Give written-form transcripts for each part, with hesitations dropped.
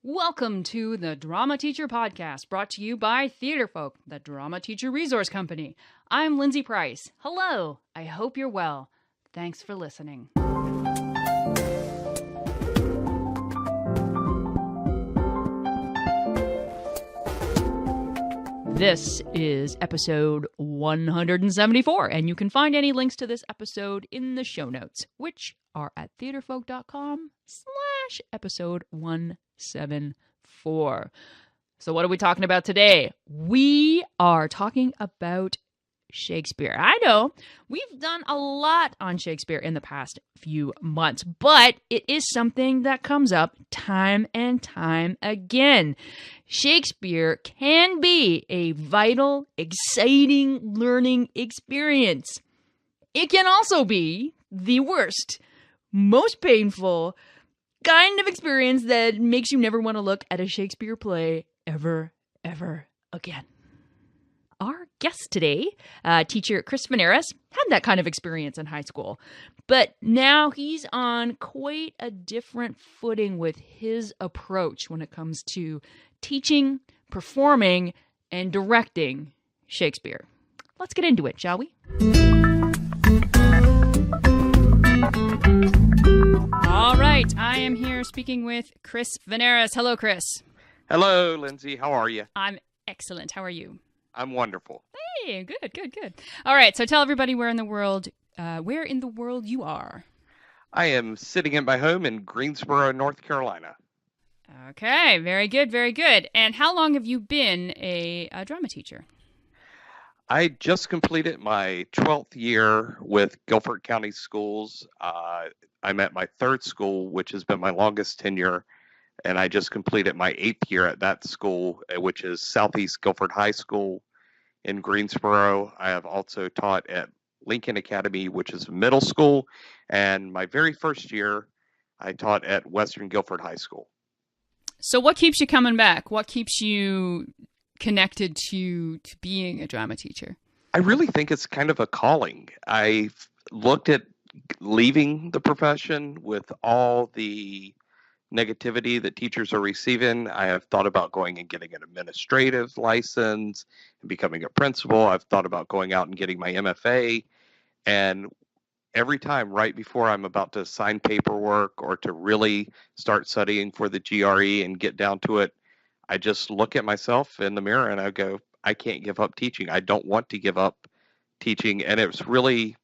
Welcome to the Drama Teacher Podcast, brought to you by Theatrefolk, the Drama Teacher Resource Company. I'm Lindsay Price. Hello, I hope you're well. Thanks for listening. This is episode 174, and you can find any links to this episode in the show notes, which are at theatrefolk.com/episode 174. So what are we talking about today? We are talking about Shakespeare. I know we've done a lot on Shakespeare in the past few months, but it is something that comes up time and time again. Shakespeare can be a vital, exciting learning experience. It can also be the worst, most painful kind of experience that makes you never want to look at a Shakespeare play ever again. Our guest today, teacher Chris Veneris, had that kind of experience in high school, but now he's on quite a different footing with his approach when it comes to teaching, performing, and directing Shakespeare. Let's get into it, shall we? All right, I am here speaking with Chris Veneris. Hello, Chris. Hello, Lindsay. How are you? I'm excellent. How are you? I'm wonderful. Hey, good. All right, so tell everybody where in the world you are. I am sitting in my home in Greensboro, North Carolina. Okay, very good. And how long have you been a drama teacher? I just completed my 12th year with Guilford County Schools. I'm at my third school, which has been my longest tenure, and I just completed my 8th year at that school, which is Southeast Guilford High School in Greensboro. I have also taught at Lincoln Academy, which is middle school, and my very first year, I taught at Western Guilford High School. So what keeps you coming back? What keeps you connected to being a drama teacher? I really think it's kind of a calling. I've looked at leaving the profession with all the negativity that teachers are receiving. I have thought about going and getting an administrative license and becoming a principal. I've thought about going out and getting my MFA. And every time right before I'm about to sign paperwork or to really start studying for the GRE and get down to it, I just look at myself in the mirror and I go, I can't give up teaching. I don't want to give up teaching. And it's really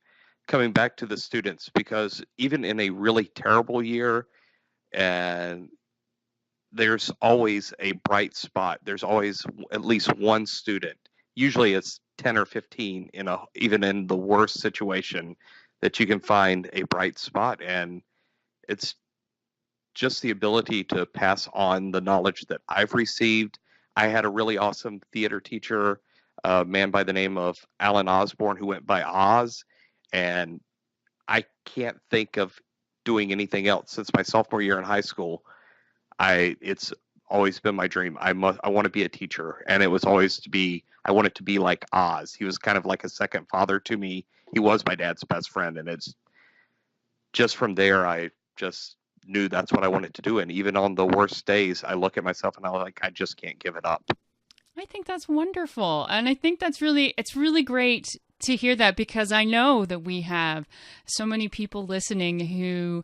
coming back to the students, because even in a really terrible year, and there's always a bright spot. There's always at least one student. Usually it's 10 or 15 even in the worst situation, that you can find a bright spot. And it's just the ability to pass on the knowledge that I've received. I had a really awesome theater teacher, a man by the name of Alan Osborne, who went by Oz, and I can't think of doing anything else since my sophomore year in high school. It's always been my dream. I want to be a teacher, and it was always I wanted to be like Oz. He was kind of like a second father to me. He was my dad's best friend, and it's just from there I just knew that's what I wanted to do. And even on the worst days, I look at myself and I'm like, I just can't give it up. I think that's wonderful, and I think it's really great to hear that, because I know that we have so many people listening who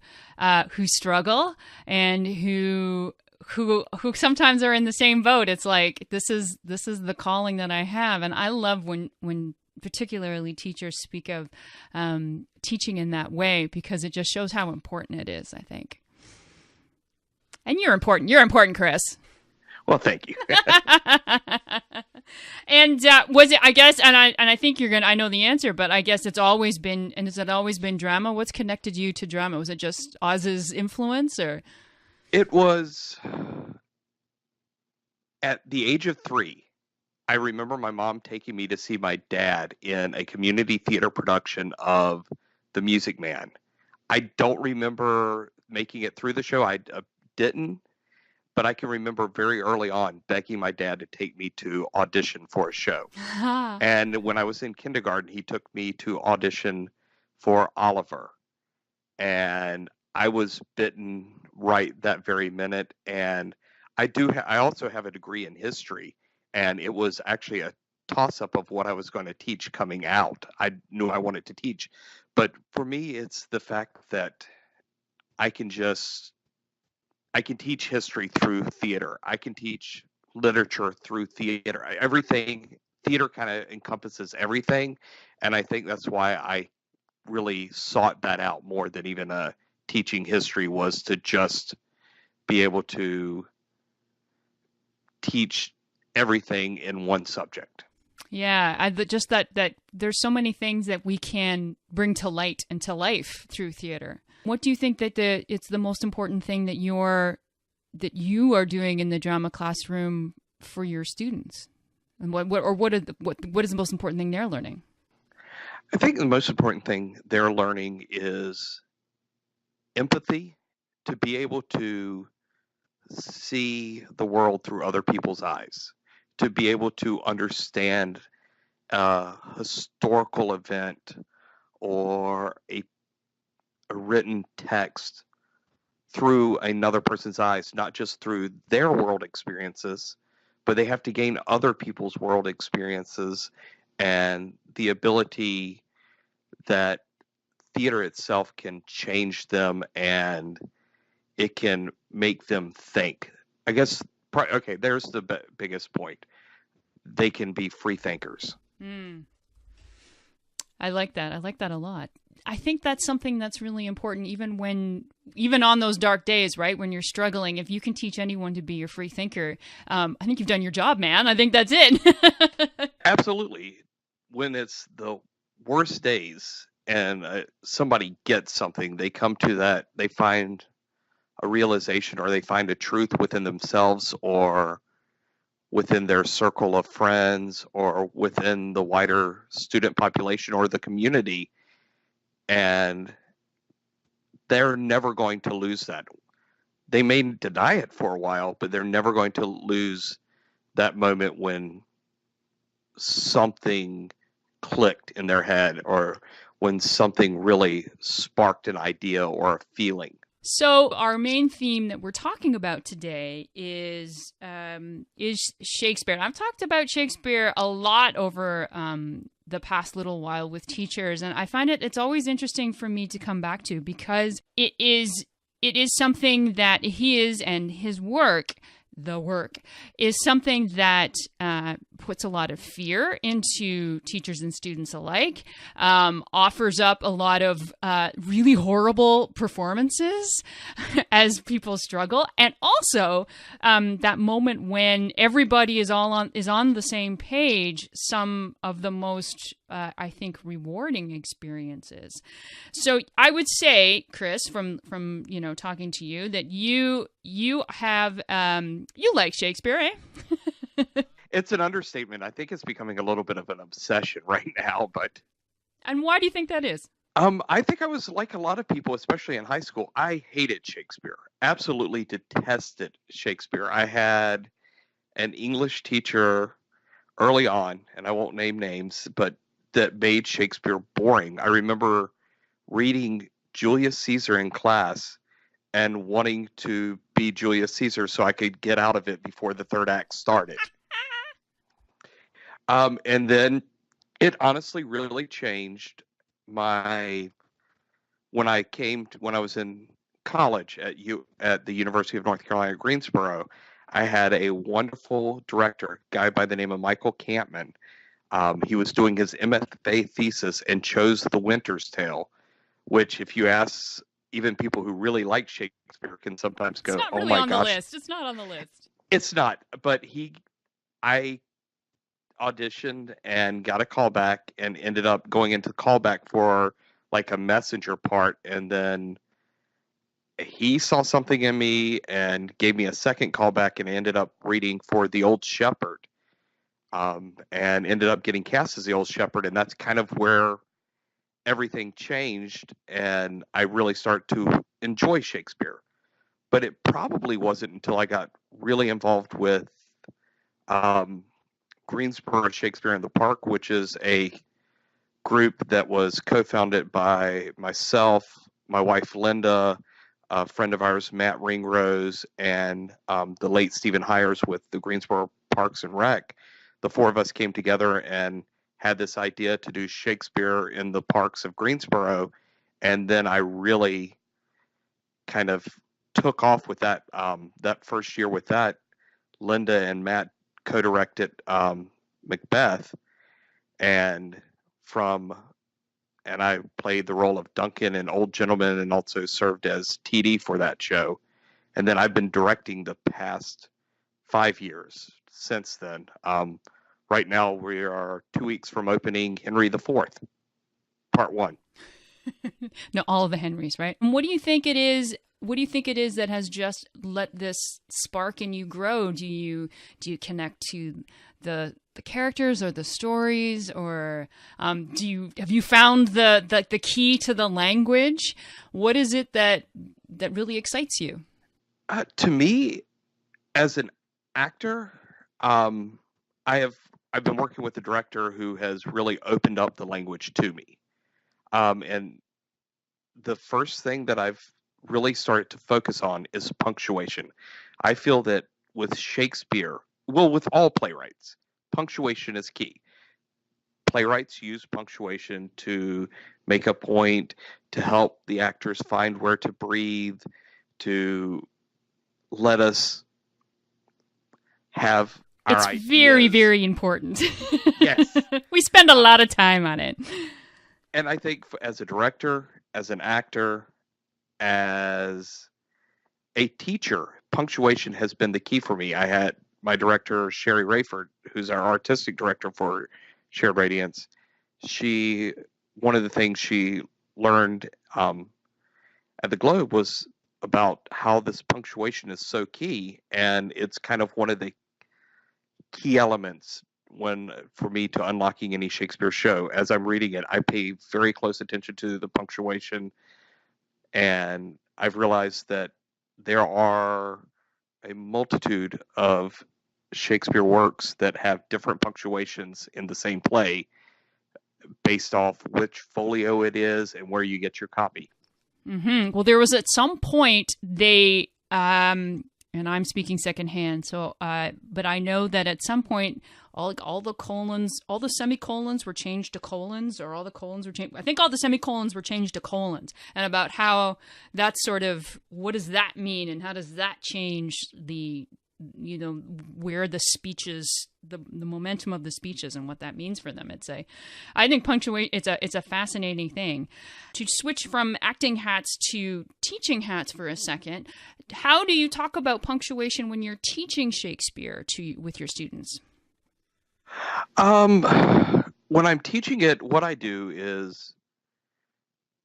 struggle and who sometimes are in the same boat. It's like, this is the calling that I have. And I love when particularly teachers speak of teaching in that way, because it just shows how important it is, I think. And you're important, Chris. Well, thank you. And was it, I guess, and I think I know the answer, but I guess has it always been drama? What's connected you to drama? Was it just Oz's influence, or? It was at the age of 3. I remember my mom taking me to see my dad in a community theater production of The Music Man. I don't remember making it through the show. I didn't. But I can remember very early on begging my dad to take me to audition for a show. And when I was in kindergarten, he took me to audition for Oliver. And I was bitten right that very minute. And I also have a degree in history, and it was actually a toss-up of what I was going to teach coming out. I knew I wanted to teach, but for me, it's the fact that I can just I can teach history through theater. I can teach literature through theater. Everything theater kind of encompasses everything, and I think that's why I really sought that out more than even teaching history, was to just be able to teach everything in one subject. Yeah, just that there's so many things that we can bring to light and to life through theater. What do you think that it's the most important thing that you are doing in the drama classroom for your students? And what is the most important thing they're learning? I think the most important thing they're learning is empathy, to be able to see the world through other people's eyes, to be able to understand a historical event or a written text through another person's eyes, not just through their world experiences, but they have to gain other people's world experiences and the ability that theater itself can change them and it can make them think. I guess, okay, there's the biggest point. They can be free thinkers. I like that. I like that a lot. I think that's something that's really important, even on those dark days, right? When you're struggling, if you can teach anyone to be a free thinker, I think you've done your job, man. I think that's it. Absolutely. When it's the worst days and somebody gets something, they come to that, they find a realization, or they find a truth within themselves or within their circle of friends or within the wider student population or the community, and they're never going to lose that. They may deny it for a while, but they're never going to lose that moment when something clicked in their head or when something really sparked an idea or a feeling. So our main theme that we're talking about today is Shakespeare. And I've talked about Shakespeare a lot over the past little while with teachers, and I find it's always interesting for me to come back to, because it is something that he is, and his work, the work, is something that puts a lot of fear into teachers and students alike, offers up a lot of really horrible performances as people struggle, and also that moment when everybody is on the same page, some of the most I think rewarding experiences. So I would say, Chris, from talking to you, that you have you like Shakespeare, eh? It's an understatement. I think it's becoming a little bit of an obsession right now, but. And why do you think that is? I think I was like a lot of people, especially in high school. I hated Shakespeare. Absolutely detested Shakespeare. I had an English teacher early on, and I won't name names, but that made Shakespeare boring. I remember reading Julius Caesar in class and wanting to be Julius Caesar so I could get out of it before the third act started. And then it honestly really changed when I was in college at the University of North Carolina, Greensboro. I had a wonderful director, a guy by the name of Michael Campman. He was doing his MFA thesis and chose The Winter's Tale, which, if you ask even people who really like Shakespeare, can sometimes go, really "Oh my on gosh, the list. It's not on the list." It's not, but I auditioned and got a callback and ended up going into callback for like a messenger part, and then he saw something in me and gave me a second callback, and I ended up reading for The Old Shepherd, and ended up getting cast as the Old Shepherd, and that's kind of where everything changed, and I really started to enjoy Shakespeare. But it probably wasn't until I got really involved with Greensboro Shakespeare in the Park, which is a group that was co-founded by myself, my wife Linda, a friend of ours, Matt Ringrose, and the late Stephen Hires with the Greensboro Parks and Rec. The four of us came together and had this idea to do Shakespeare in the parks of Greensboro. And then I really kind of took off with that that first year with that. Linda and Matt co-directed Macbeth, and from and I played the role of Duncan, an old gentleman, and also served as TD for that show. And then I've been directing the past 5 years since then. Right now, we are 2 weeks from opening Henry IV, Part 1. No, all of the Henrys, right? And what do you think it is? What do you think it is that has just let this spark in you grow? Do you connect to the characters or the stories, or have you found the key to the language? What is it that really excites you? To me, as an actor, I've been working with a director who has really opened up the language to me. And the first thing that I've really started to focus on is punctuation. I feel that with Shakespeare, well, with all playwrights, punctuation is key. Playwrights use punctuation to make a point, to help the actors find where to breathe, to let us have our It's ideas. very, very important. Yes. We spend a lot of time on it. And I think as a director, as an actor, as a teacher, punctuation has been the key for me. I had my director, Sherry Rayford, who's our artistic director for Shared Radiance. One of the things she learned at the Globe was about how this punctuation is so key, and it's kind of one of the key elements for me to unlocking any Shakespeare show. As I'm reading it, I pay very close attention to the punctuation, and I've realized that there are a multitude of Shakespeare works that have different punctuations in the same play based off which folio it is and where you get your copy. Mm-hmm. Well, there was at some point they, and I'm speaking secondhand, so, but I know that at some point all the colons, all the semicolons were changed to colons, or all the colons were changed. I think all the semicolons were changed to colons, and about how that sort of, what does that mean, and how does that change the, where the speeches, the momentum of the speeches, and what that means for them. I think punctuate. It's a fascinating thing. To switch from acting hats to teaching hats for a second, how do you talk about punctuation when you're teaching Shakespeare with your students? When I'm teaching it, what I do is,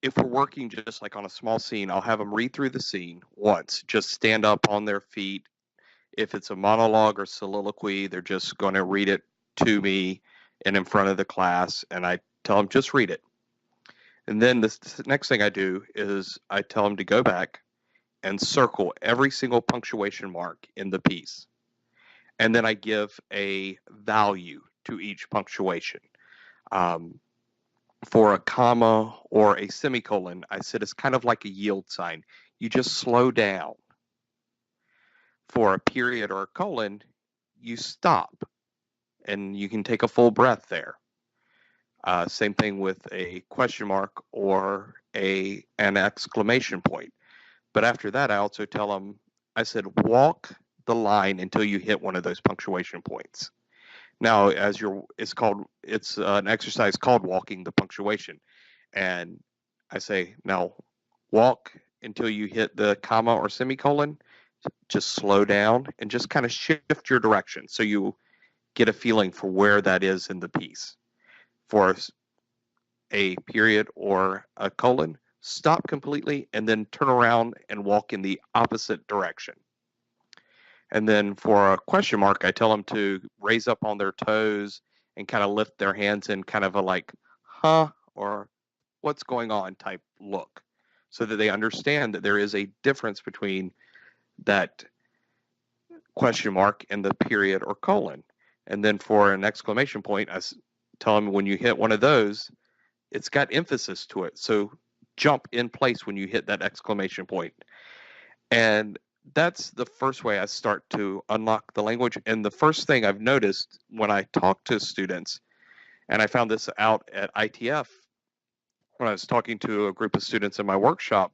if we're working just like on a small scene, I'll have them read through the scene once, just stand up on their feet. If it's a monologue or soliloquy, they're just going to read it to me and in front of the class, and I tell them, just read it. And then the next thing I do is I tell them to go back and circle every single punctuation mark in the piece. And then I give a value to each punctuation. For a comma or a semicolon, I said it's kind of like a yield sign. You just slow down. For a period or a colon, you stop, and you can take a full breath there. Same thing with a question mark or an exclamation point. But after that, I also tell them, I said, walk the line until you hit one of those punctuation points. Now, it's an exercise called walking the punctuation. And I say, now walk until you hit the comma or semicolon. Just slow down and just kind of shift your direction so you get a feeling for where that is in the piece. For a period or a colon, stop completely and then turn around and walk in the opposite direction. And then for a question mark, I tell them to raise up on their toes and kind of lift their hands in kind of a like, huh, or what's going on type look, so that they understand that there is a difference between that question mark and the period or colon. And then for an exclamation point, I tell them, when you hit one of those, it's got emphasis to it. So jump in place when you hit that exclamation point. And that's the first way I start to unlock the language. And the first thing I've noticed when I talk to students, and I found this out at ITF when I was talking to a group of students in my workshop,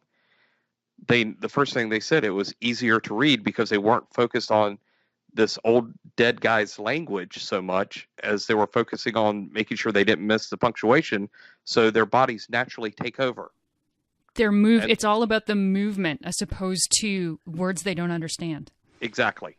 the first thing they said, it was easier to read because they weren't focused on this old dead guy's language so much as they were focusing on making sure they didn't miss the punctuation, so their bodies naturally take over. It's all about the movement as opposed to words they don't understand. Exactly.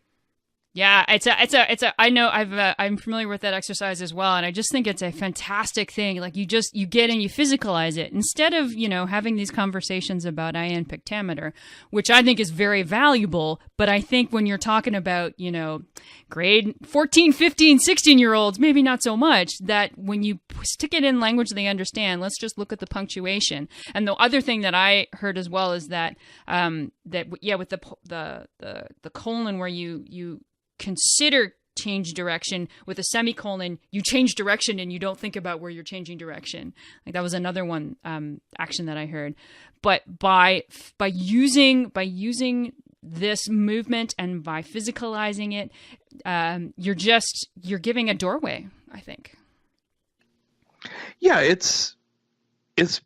Yeah, I know I'm familiar with that exercise as well, and I just think it's a fantastic thing. Like you get and you physicalize it instead of, having these conversations about IN pictameter, which I think is very valuable. But I think when you're talking about, grade 14, 15, 16-year-olds, maybe not so much, that when you stick it in language they understand, let's just look at the punctuation. And the other thing that I heard as well is that, with the colon where you consider change direction, with a semicolon you change direction and you don't think about where you're changing direction. Like that was another one action that I heard. But by using this movement and by physicalizing it, you're giving a doorway, I think. Yeah, it's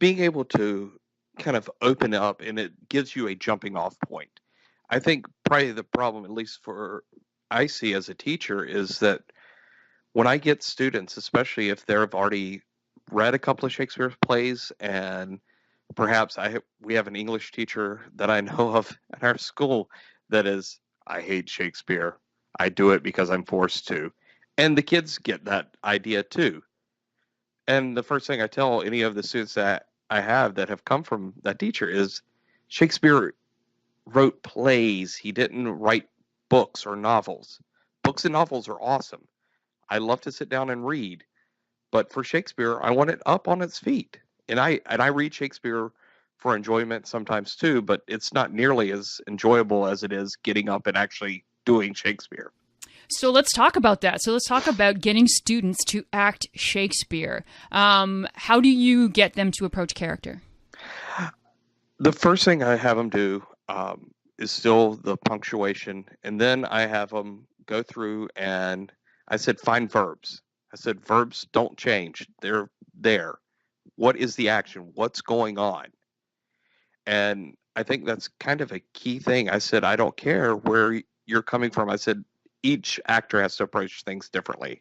being able to kind of open up, and it gives you a jumping off point. I think probably the problem, at least for I see as a teacher, is that when I get students, especially if they've already read a couple of Shakespeare plays, and perhaps we have an English teacher that I know of at our school that is, I hate Shakespeare. I do it because I'm forced to. And the kids get that idea too. And the first thing I tell any of the students that I have that have come from that teacher is Shakespeare wrote plays. He didn't write books or novels. Books and novels are awesome. I love to sit down and read. But for Shakespeare, I want it up on its feet. And I read Shakespeare for enjoyment sometimes too, but it's not nearly as enjoyable as it is getting up and actually doing Shakespeare. So let's talk about that. So let's talk about getting students to act Shakespeare. How do you get them to approach character? The first thing I have them do is still the punctuation. And then I have them go through and I said, find verbs. I said, verbs don't change. They're there. What is the action? What's going on? And I think that's kind of a key thing. I said, I don't care where you're coming from. I said, each actor has to approach things differently.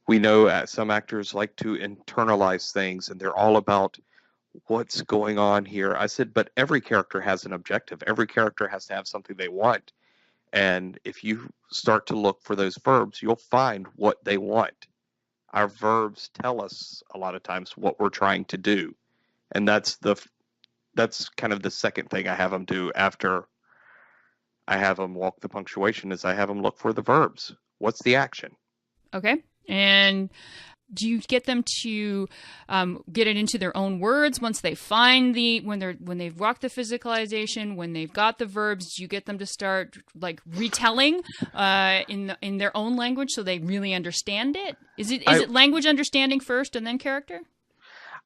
We know some actors like to internalize things, and they're all about what's going on here. I said, but every character has an objective. Every character has to have something they want. And if you start to look for those verbs, you'll find what they want. Our verbs tell us a lot of times what we're trying to do. And that's kind of the second thing I have them do after I have them walk the punctuation, is I have them look for the verbs. What's the action? Okay. And do you get them to get it into their own words once they find when they've walked the physicalization, when they've got the verbs? Do you get them to start like retelling in their own language so they really understand it? Is it language understanding first and then character?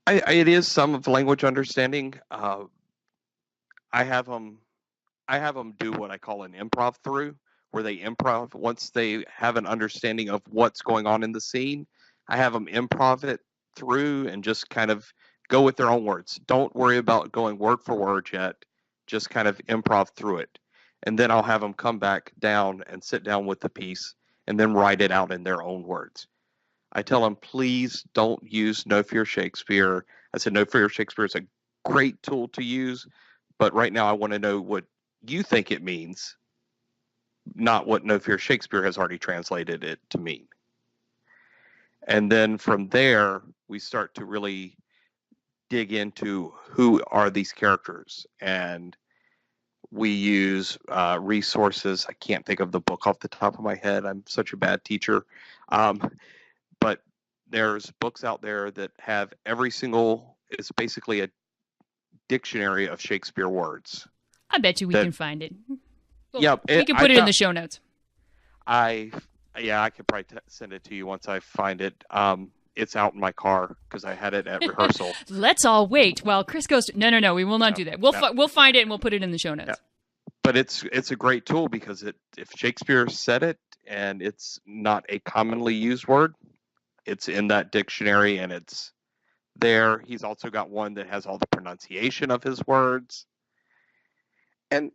It is some of language understanding. I have them do what I call an improv through, where they improv once they have an understanding of what's going on in the scene. I have them improv it through and just kind of go with their own words. Don't worry about going word for word yet. Just kind of improv through it. And then I'll have them come back down and sit down with the piece and then write it out in their own words. I tell them, please don't use No Fear Shakespeare. I said, No Fear Shakespeare is a great tool to use, but right now I want to know what you think it means, not what No Fear Shakespeare has already translated it to mean. And then from there, we start to really dig into who are these characters. And we use resources. I can't think of the book off the top of my head. I'm such a bad teacher. But there's books out there that have it's basically a dictionary of Shakespeare words. I bet you we can find it. Well, yeah, we can put it in the show notes. I could probably send it to you once I find it. It's out in my car because I had it at rehearsal. Let's all wait while Chris goes to... No, we will not do that. We'll find it and we'll put it in the show notes. but it's a great tool because if Shakespeare said it and it's not a commonly used word, it's in that dictionary and it's there. He's also got one that has all the pronunciation of his words. And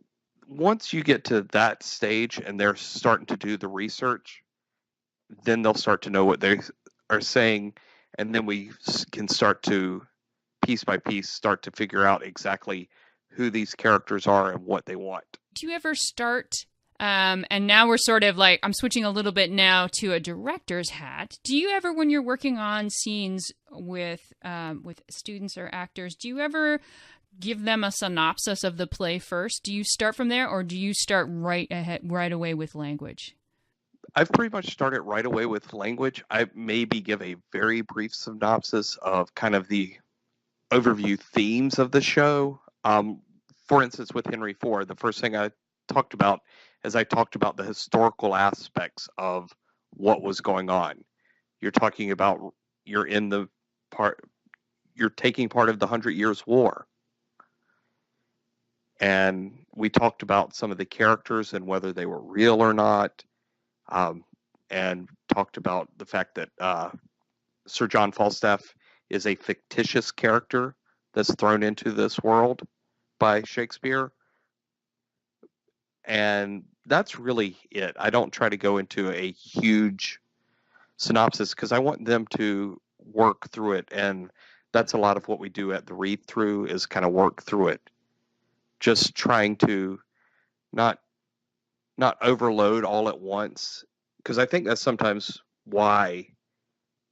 once you get to that stage and they're starting to do the research, then they'll start to know what they are saying. And then we can start to, piece by piece, start to figure out exactly who these characters are and what they want. Do you ever start, and now we're sort of like, I'm switching a little bit now to a director's hat. Do you ever, when you're working on scenes with students or actors, do you ever give them a synopsis of the play first? Do you start from there, or do you start right away with language? I've pretty much started right away with language. I maybe give a very brief synopsis of kind of the overview themes of the show. For instance, with Henry IV, the first thing I talked about is I talked about the historical aspects of what was going on. You're talking about you're taking part of the 100 Years' War. And we talked about some of the characters and whether they were real or not, and talked about the fact that Sir John Falstaff is a fictitious character that's thrown into this world by Shakespeare. And that's really it. I don't try to go into a huge synopsis because I want them to work through it. And that's a lot of what we do at the read through, is kind of work through it. Just trying to not overload all at once. Because I think that's sometimes why,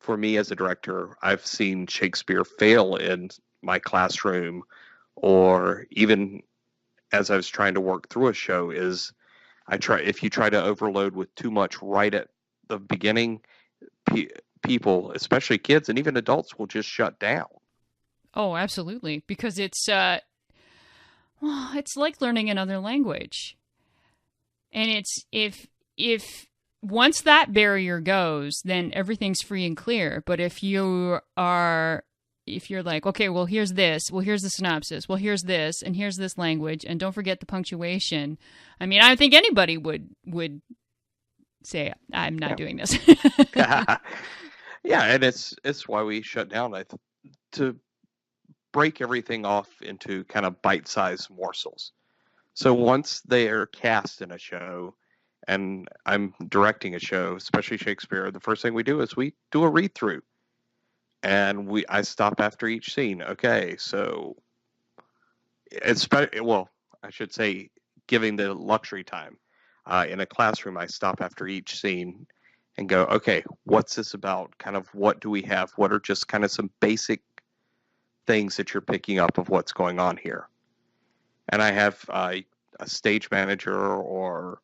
for me as a director, I've seen Shakespeare fail in my classroom, or even as I was trying to work through a show, is if you try to overload with too much right at the beginning, people, especially kids and even adults, will just shut down. Oh, absolutely. Because it's like learning another language. And it's if once that barrier goes, then everything's free and clear. But if you're like, okay, well, here's this, well, here's the synopsis, well, here's this, and here's this language, and don't forget the punctuation. I mean, I think anybody would say, I'm not doing this. Yeah, and it's why we shut down, to break everything off into kind of bite-sized morsels. So once they are cast in a show, and I'm directing a show, especially Shakespeare, the first thing we do is we do a read-through. And I stop after each scene. Okay, so I should say, giving the luxury time. In a classroom, I stop after each scene and go, okay, what's this about? Kind of what do we have? What are just kind of some basic things that you're picking up of what's going on here? And I have a stage manager or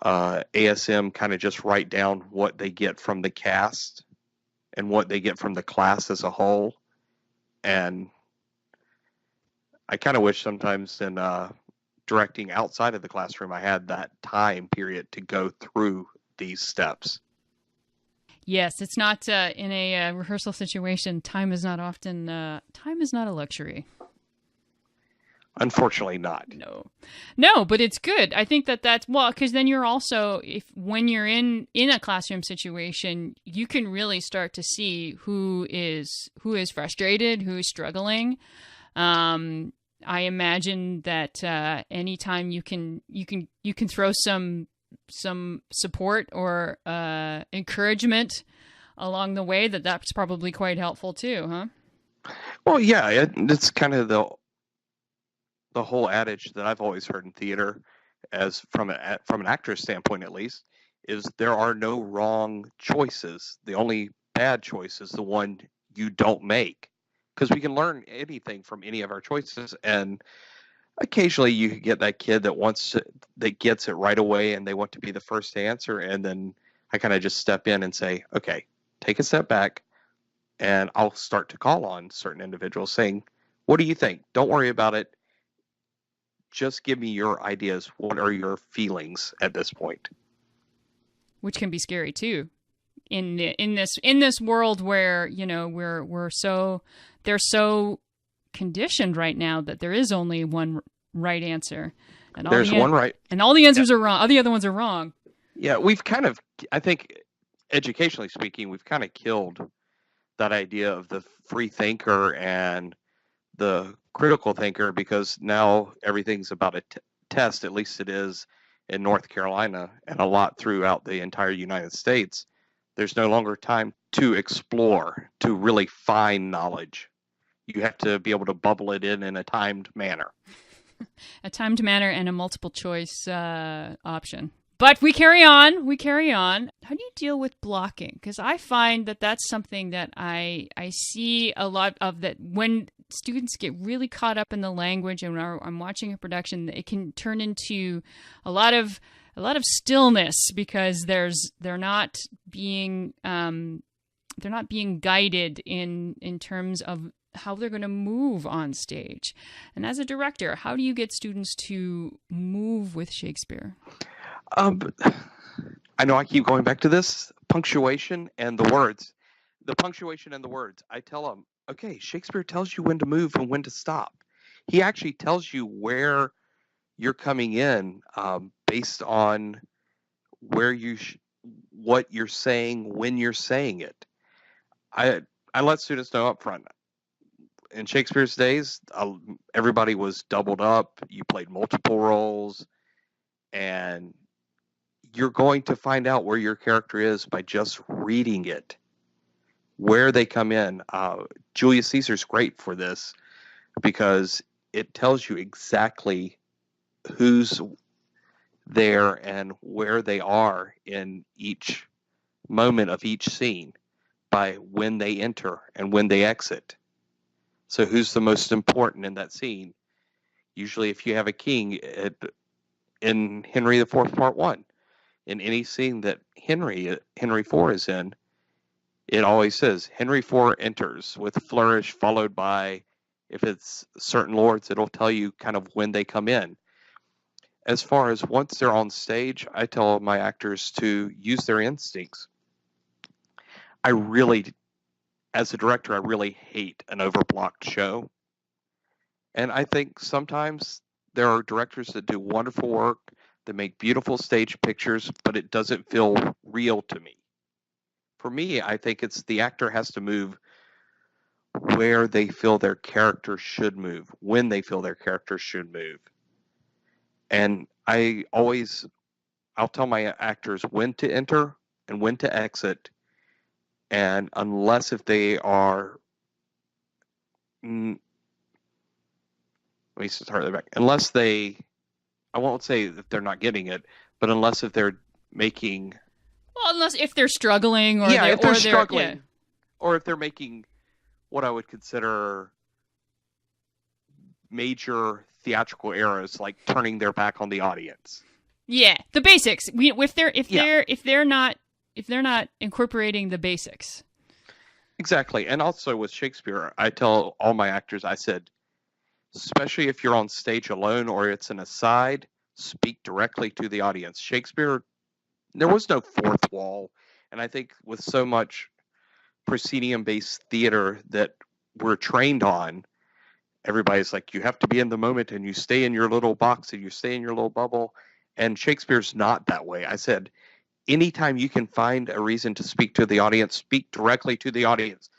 ASM kind of just write down what they get from the cast and what they get from the class as a whole. And I kind of wish sometimes in directing outside of the classroom, I had that time period to go through these steps. Yes, it's not in a rehearsal situation. Time is not a luxury. Unfortunately not. No, but it's good. I think that's, because then you're also, when you're in a classroom situation, you can really start to see who is frustrated, who's struggling. I imagine that anytime you can throw some support or encouragement along the way, that's probably quite helpful too, huh? Well, yeah, it's kind of the whole adage that I've always heard in theater, as from an actor's standpoint at least, is there are no wrong choices. The only bad choice is the one you don't make, because we can learn anything from any of our choices. And occasionally you get that kid that gets it right away and they want to be the first to answer, and then I kind of just step in and say, okay, take a step back, and I'll start to call on certain individuals saying, what do you think? Don't worry about it. Just give me your ideas. What are your feelings at this point? Which can be scary too, in this world where they're so conditioned right now that there is only one right answer, And There's one right. And all the answers are wrong. All the other ones are wrong. Yeah, we've kind of, I think, educationally speaking, we've kind of killed that idea of the free thinker and the critical thinker, because now everything's about a test. At least it is in North Carolina and a lot throughout the entire United States. There's no longer time to explore, to really find knowledge. You have to be able to bubble it in a timed manner. A timed manner and a multiple choice option. But we carry on. We carry on. How do you deal with blocking? Because I find that that's something that I see a lot of, that when students get really caught up in the language and I'm watching a production, it can turn into a lot of stillness, because they're not being guided in terms of how they're going to move on stage. And as a director, how do you get students to move with Shakespeare? I know I keep going back to this punctuation and the words. The punctuation and the words. I tell them, okay, Shakespeare tells you when to move and when to stop. He actually tells you where you're coming in based on where what you're saying when you're saying it. I let students know up front. In Shakespeare's days, everybody was doubled up. You played multiple roles, and you're going to find out where your character is by just reading it, where they come in. Julius Caesar's great for this, because it tells you exactly who's there and where they are in each moment of each scene by when they enter and when they exit. So who's the most important in that scene? Usually if you have a king in Henry IV Part 1, in any scene that Henry IV is in, it always says Henry IV enters with flourish, followed by, if it's certain lords, it'll tell you kind of when they come in. As far as once they're on stage, I tell my actors to use their instincts. As a director, I really hate an overblocked show. And I think sometimes there are directors that do wonderful work, that make beautiful stage pictures, but it doesn't feel real to me. For me, I think it's the actor has to move where they feel their character should move, when they feel their character should move. And I'll tell my actors when to enter and when to exit. And unless if they are, let me start that back. Unless I won't say that they're not getting it, but unless if they're making, well, unless if they're struggling, or if they're struggling, yeah. or if they're making what I would consider major theatrical errors, like turning their back on the audience. Yeah, the basics. If they're not incorporating the basics. Exactly. And also with Shakespeare, I tell all my actors, I said, especially if you're on stage alone or it's an aside, speak directly to the audience. Shakespeare, there was no fourth wall. And I think with so much proscenium-based theater that we're trained on, everybody's like, you have to be in the moment and you stay in your little box and you stay in your little bubble. And Shakespeare's not that way. I said, anytime you can find a reason to speak to the audience, speak directly to the audience.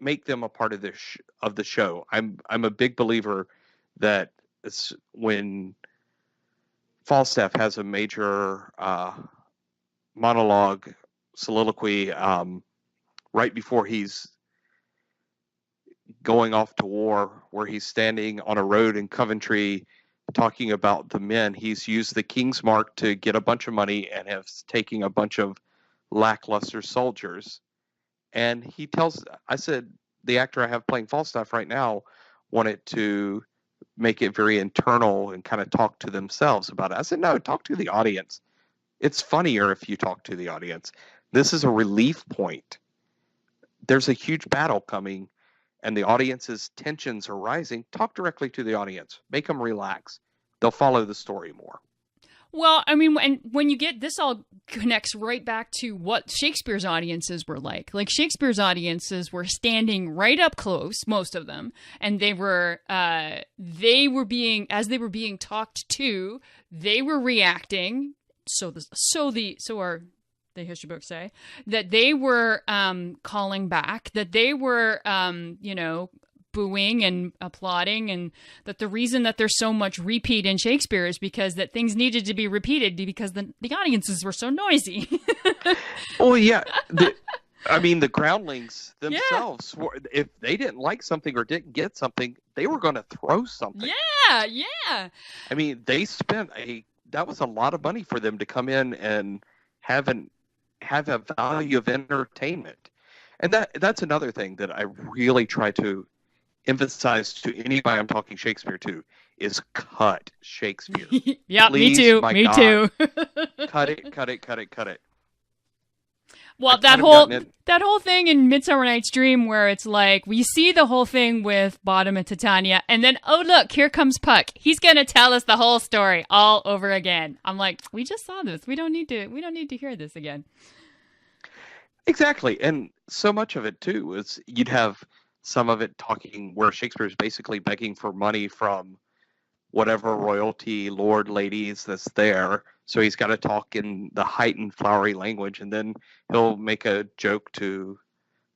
Make them a part of the show. I'm a big believer that it's when Falstaff has a major monologue, soliloquy, right before he's going off to war, where he's standing on a road in Coventry talking about the men. He's used the King's Mark to get a bunch of money and has taken a bunch of lackluster soldiers. And I said, the actor I have playing Falstaff right now wanted to make it very internal and kind of talk to themselves about it. I said, no, talk to the audience. It's funnier if you talk to the audience. This is a relief point. There's a huge battle coming and the audience's tensions are rising. Talk directly to the audience. Make them relax. They'll follow the story more. Well, I mean, and when you get this all connects right back to what Shakespeare's audiences were like. Like, Shakespeare's audiences were standing right up close, most of them, and they were being, as they were being talked to, they were reacting. So the history books say that they were calling back, that they were booing and applauding, and that the reason that there's so much repeat in Shakespeare is because that things needed to be repeated because the audiences were so noisy. Oh yeah, the groundlings themselves, if they didn't like something or didn't get something, they were going to throw something. Yeah. I mean, they spent that was a lot of money for them to come in and have a value of entertainment. And that's another thing that I really try to emphasize to anybody I'm talking Shakespeare to, is cut Shakespeare. Yeah, Please, me too. Me too. Cut it. Well, that whole thing in Midsummer Night's Dream where it's like, we see the whole thing with Bottom and Titania, and then, oh look, here comes Puck. He's going to tell us the whole story all over again. I'm like, we just saw this. We don't need to hear this again. Exactly. And so much of it too is you'd have some of it talking where Shakespeare's basically begging for money from whatever royalty, lord, ladies that's there. So he's got to talk in the heightened flowery language, and then he'll make a joke to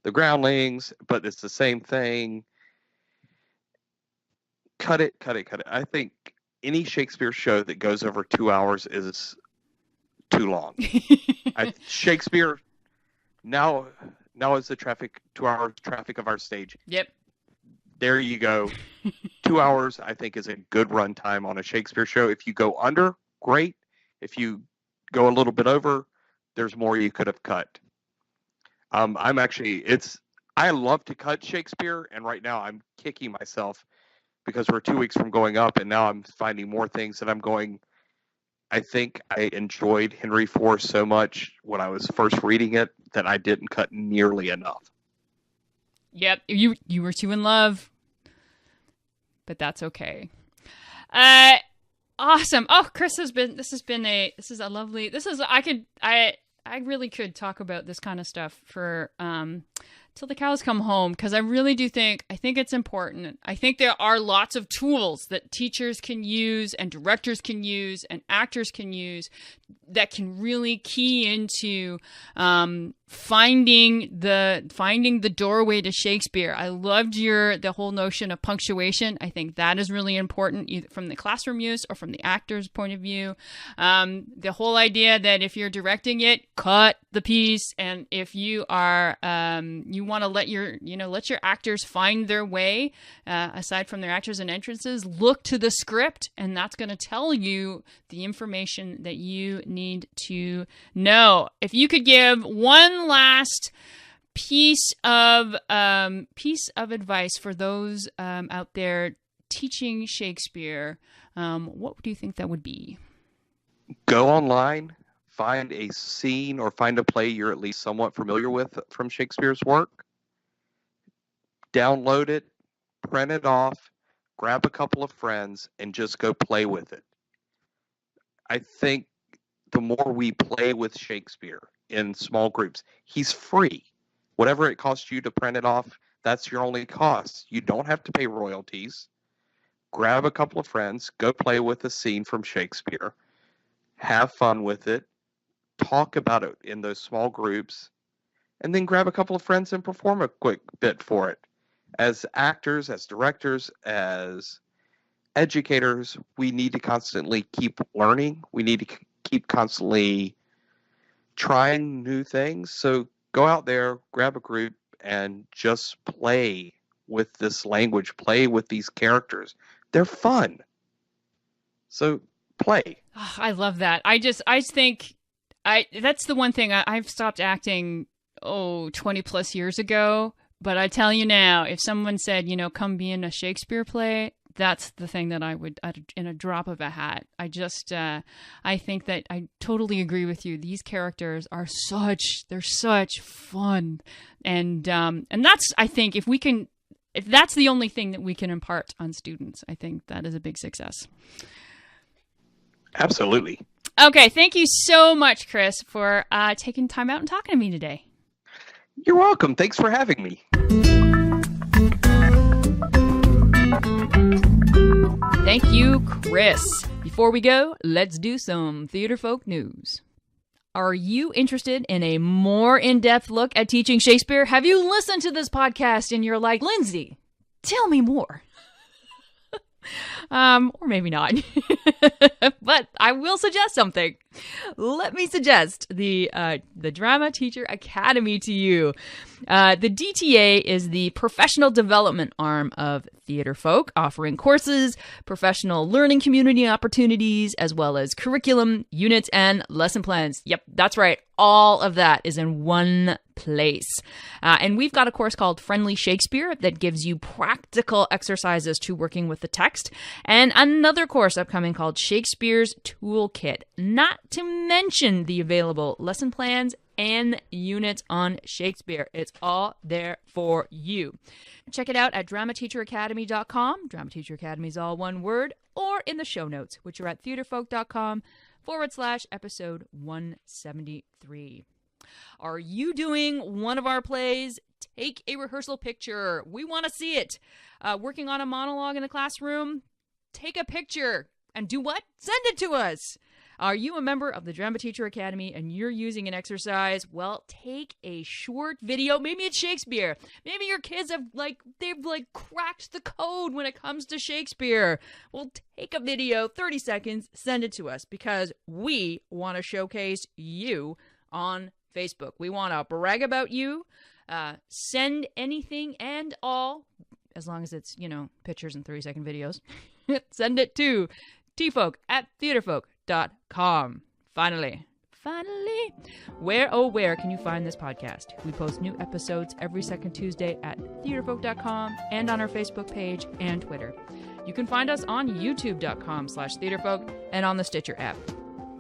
the groundlings, but it's the same thing. Cut it. I think any Shakespeare show that goes over 2 hours is too long. Shakespeare now is the 2 hours traffic of our stage. Yep. There you go. 2 hours, I think, is a good run time on a Shakespeare show. If you go under, great. If you go a little bit over, there's more you could have cut. I love to cut Shakespeare, and right now I'm kicking myself because we're 2 weeks from going up, and now I'm finding more things that I'm going, I think I enjoyed Henry IV so much when I was first reading it that I didn't cut nearly enough. Yep, you were too in love, but that's okay. Awesome. Oh, Chris, I really could talk about this kind of stuff for till the cows come home, because I really do think it's important. I think there are lots of tools that teachers can use and directors can use and actors can use that can really key into finding the doorway to Shakespeare. I loved the whole notion of punctuation. I think that is really important, either from the classroom use or from the actor's point of view. The whole idea that if you're directing it, cut the piece, and if you are you want to let your actors find their way aside from their actors and entrances, look to the script, and that's going to tell you the information that you need to know. If you could give one last piece of advice for those out there teaching Shakespeare, what do you think that would be? Go online, find a scene or find a play you're at least somewhat familiar with from Shakespeare's work. Download it, print it off, grab a couple of friends, and just go play with it. I think the more we play with Shakespeare in small groups, he's free. Whatever it costs you to print it off, that's your only cost. You don't have to pay royalties. Grab a couple of friends, go play with a scene from Shakespeare, have fun with it, talk about it in those small groups, and then grab a couple of friends and perform a quick bit for it. As actors, as directors, as educators, we need to constantly keep learning. We need to keep constantly trying new things. So go out there, grab a group, and just play with this language, play with these characters. They're fun. So play. Oh, I love that. I think that's the one thing. I've stopped acting 20 plus years ago, but I tell you now, if someone said, come be in a Shakespeare play, that's the thing that I would, in a drop of a hat. I think that I totally agree with you. These characters are they're such fun. And that's, I think, if that's the only thing that we can impart on students, I think that is a big success. Absolutely. Okay, thank you so much, Chris, for taking time out and talking to me today. You're welcome. Thanks for having me. Thank you, Chris. Before we go, let's do some Theatrefolk news. Are you interested in a more in-depth look at teaching Shakespeare? Have you listened to this podcast and you're like, Lindsay, tell me more? Or maybe not. But I will suggest something. Let me suggest the Drama Teacher Academy to you. The DTA is the professional development arm of Theatrefolk, offering courses, professional learning community opportunities, as well as curriculum, units, and lesson plans. Yep, that's right. All of that is in one place. And we've got a course called Friendly Shakespeare that gives you practical exercises to working with the text, and another course upcoming called Shakespeare's Toolkit, not to mention the available lesson plans and units on Shakespeare. It's all there for you. Check it out at dramateacheracademy.com. Drama Teacher Academy is all one word, or in the show notes, which are at theatrefolk.com/episode 173. Are you doing one of our plays? Take a rehearsal picture. We want to see it. Working on a monologue in a classroom? Take a picture. And do what? Send it to us. Are you a member of the Drama Teacher Academy and you're using an exercise? Well, take a short video. Maybe it's Shakespeare. Maybe your kids they've cracked the code when it comes to Shakespeare. Well, take a video, 30 seconds, send it to us, because we want to showcase you on Facebook. We want to brag about you. Send anything and all, as long as it's, pictures and 30-second videos. Send it to tfolk@theatrefolk.com. Finally, where can you find this podcast? We post new episodes every second Tuesday at theatrefolk.com and on our Facebook page and Twitter. You can find us on youtube.com/theatrefolk and on the Stitcher app.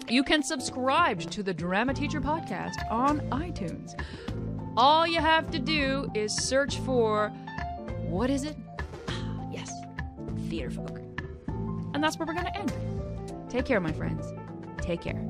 You can subscribe to the Drama Teacher podcast on iTunes. All you have to do is search for, what is it? Yes, Theatrefolk. And that's where we're going to end. Take care, my friends. Take care.